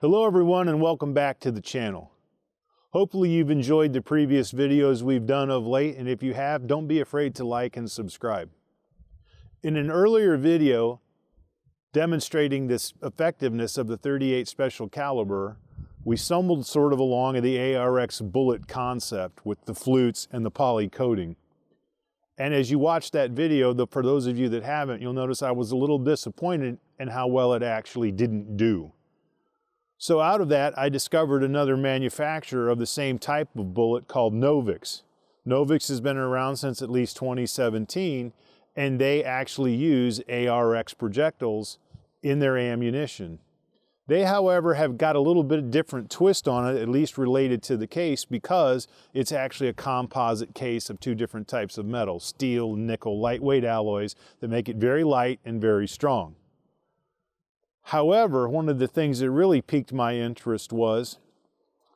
Hello everyone and welcome back to the channel. Hopefully you've enjoyed the previous videos we've done of late, and if you have, don't be afraid to like and subscribe. In an earlier video demonstrating this effectiveness of the .38 special caliber, we stumbled sort of along the ARX bullet concept with the flutes and the poly coating. And as you watch that video, for those of you that haven't, you'll notice I was a little disappointed in how well it actually didn't do. So out of that, I discovered another manufacturer of the same type of bullet called NovX. NovX has been around since at least 2017, and they actually use ARX projectiles in their ammunition. They, however, have got a little bit different twist on it, at least related to the case, because it's actually a composite case of two different types of metal, steel, nickel, lightweight alloys that make it very light and very strong. However, one of the things that really piqued my interest was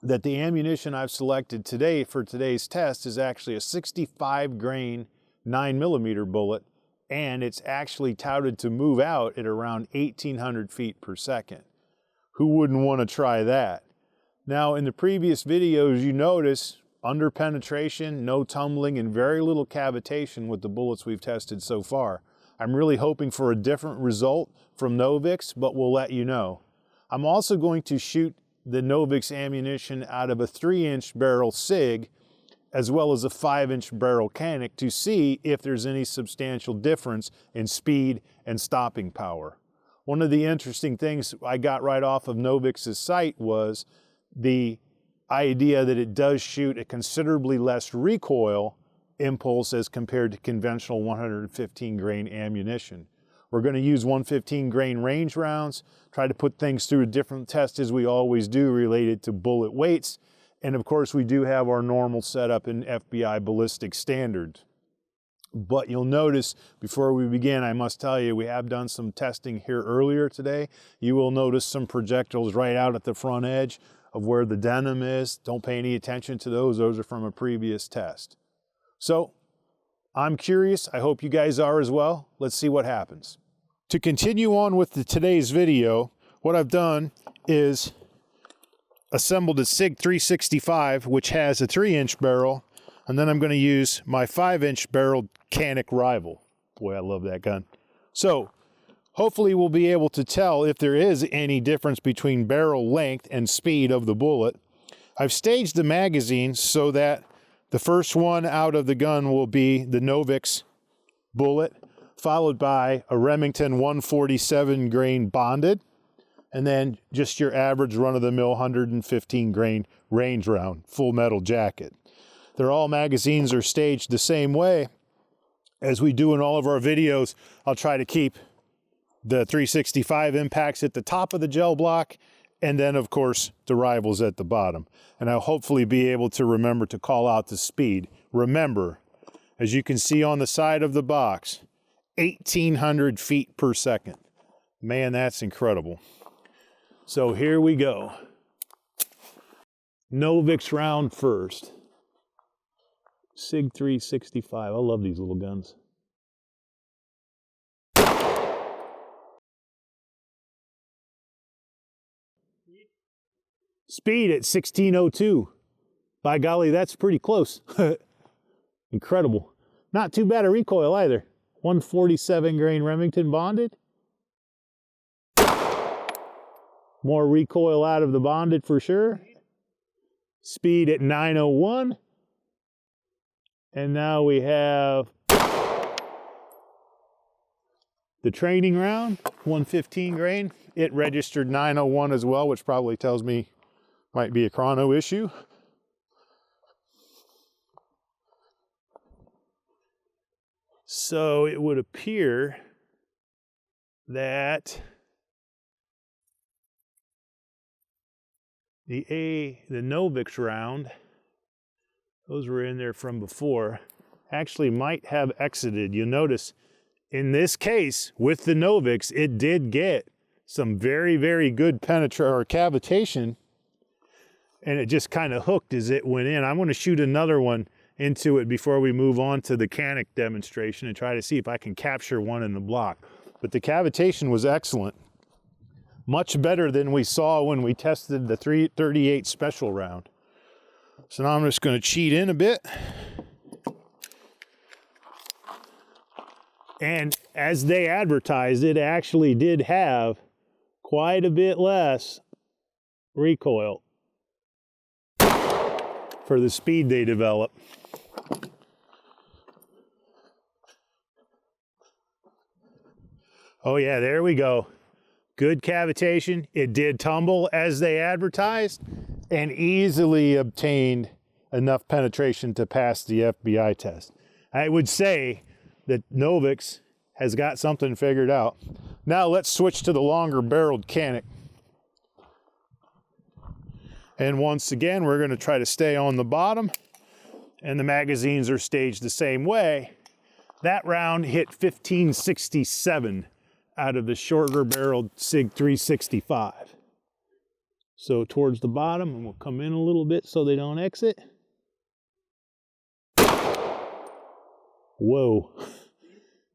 that the ammunition I've selected today for today's test is actually a 65 grain 9mm bullet, and it's actually touted to move out at around 1,800 feet per second. Who wouldn't want to try that? Now, in the previous videos, you notice under penetration, no tumbling, and very little cavitation with the bullets we've tested so far. I'm really hoping for a different result from NovX, but we'll let you know. I'm also going to shoot the NovX ammunition out of a 3-inch barrel SIG, as well as a 5-inch barrel Canik, to see if there's any substantial difference in speed and stopping power. One of the interesting things I got right off of NovX's site was the idea that it does shoot a considerably less recoil impulse as compared to conventional 115 grain ammunition. We're going to use 115 grain range rounds, try to put things through a different test as we always do related to bullet weights, and of course we do have our normal setup in FBI ballistic standards. But you'll notice before we begin, I must tell you, we have done some testing here earlier today. You will notice some projectiles right out at the front edge of where the denim is. Don't pay any attention to those. Those are from a previous test. So I'm curious. I hope you guys are as well. Let's see what happens. To continue on with today's video, what I've done is assembled a SIG 365, which has a 3-inch barrel, and then I'm going to use my 5-inch barrel Canik rival. Boy, I love that gun. So hopefully we'll be able to tell if there is any difference between barrel length and speed of the bullet. I've staged the magazine so that the first one out of the gun will be the NovX bullet, followed by a Remington 147 grain bonded, and then just your average run-of-the-mill 115 grain range round, full metal jacket. They're all magazines are staged the same way. As we do in all of our videos, I'll try to keep the 365 impacts at the top of the gel block, and then of course the rivals at the bottom. And I'll hopefully be able to remember to call out the speed. Remember, as you can see on the side of the box, 1,800 feet per second. Man, that's incredible. So here we go. NovX round first. SIG 365. I love these little guns. Speed at 1602. By golly, that's pretty close. Incredible. Not too bad a recoil either. 147 grain Remington bonded. More recoil out of the bonded for sure. Speed at 901. And now we have the training round, 115 grain. It registered 901 as well, which probably tells me might be a chrono issue. So it would appear that the NovX round, those were in there from before, actually might have exited. You'll notice in this case with the NovX, it did get some very, very good cavitation, and it just kind of hooked as it went in. I'm going to shoot another one into it before we move on to the Canik demonstration and try to see if I can capture one in the block. But the cavitation was excellent. Much better than we saw when we tested the 338 special round. So now I'm just going to cheat in a bit. And as they advertised, it actually did have quite a bit less recoil for the speed they developed. Oh yeah, there we go. Good cavitation. It did tumble as they advertised and easily obtained enough penetration to pass the FBI test. I would say that NovX has got something figured out. Now let's switch to the longer barreled Canik. And once again, we're going to try to stay on the bottom, and the magazines are staged the same way. That round hit 1567 out of the shorter barreled SIG 365. So towards the bottom, and we'll come in a little bit so they don't exit. Whoa,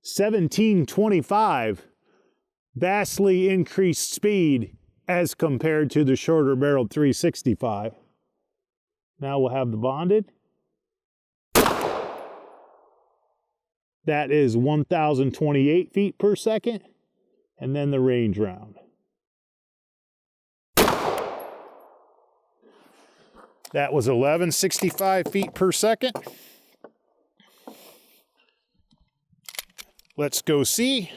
1725, vastly increased speed as compared to the shorter barreled 365. Now we'll have the bonded. That is 1,028 feet per second. And then the range round. That was 1165 feet per second. Let's go see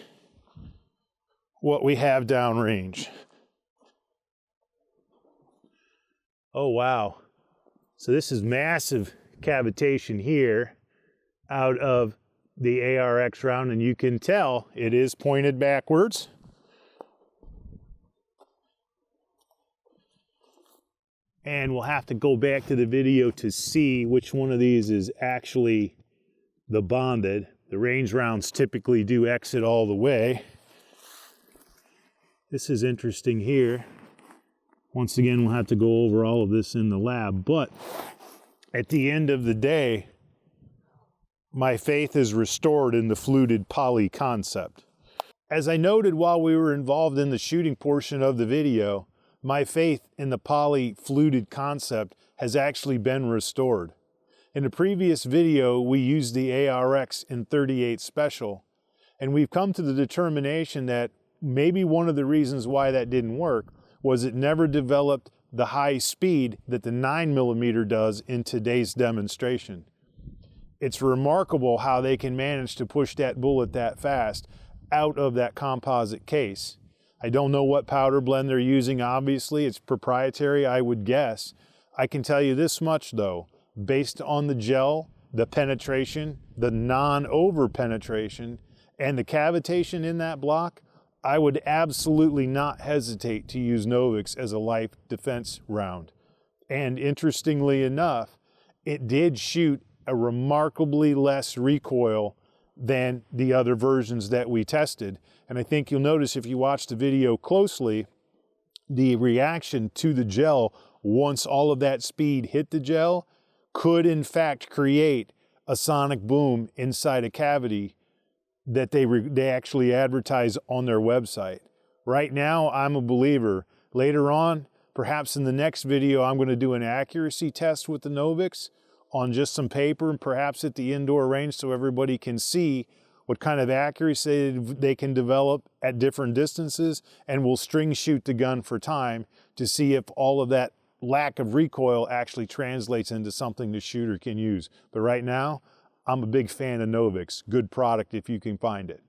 what we have downrange. Oh, wow. So this is massive cavitation here out of the ARX round, and you can tell it is pointed backwards. And we'll have to go back to the video to see which one of these is actually the bonded. The range rounds typically do exit all the way. This is interesting here. Once again, we'll have to go over all of this in the lab, but at the end of the day, my faith is restored in the fluted poly concept. As I noted while we were involved in the shooting portion of the video, my faith in the poly fluted concept has actually been restored. In the previous video, we used the ARX in 38 Special, and we've come to the determination that maybe one of the reasons why that didn't work was it never developed the high speed that the 9mm does in today's demonstration. It's remarkable how they can manage to push that bullet that fast out of that composite case. I don't know what powder blend they're using, obviously. It's proprietary, I would guess. I can tell you this much though, based on the gel, the penetration, the non-over penetration, and the cavitation in that block, I would absolutely not hesitate to use NovX as a life defense round. And interestingly enough, it did shoot a remarkably less recoil than the other versions that we tested. And I think you'll notice if you watch the video closely, the reaction to the gel once all of that speed hit the gel could in fact create a sonic boom inside a cavity that they actually advertise on their website. Right now, I'm a believer. Later on, perhaps in the next video, I'm going to do an accuracy test with the NovX on just some paper and perhaps at the indoor range so everybody can see what kind of accuracy they can develop at different distances, and we'll string shoot the gun for time to see if all of that lack of recoil actually translates into something the shooter can use. But right now, I'm a big fan of NovX. Good product if you can find it.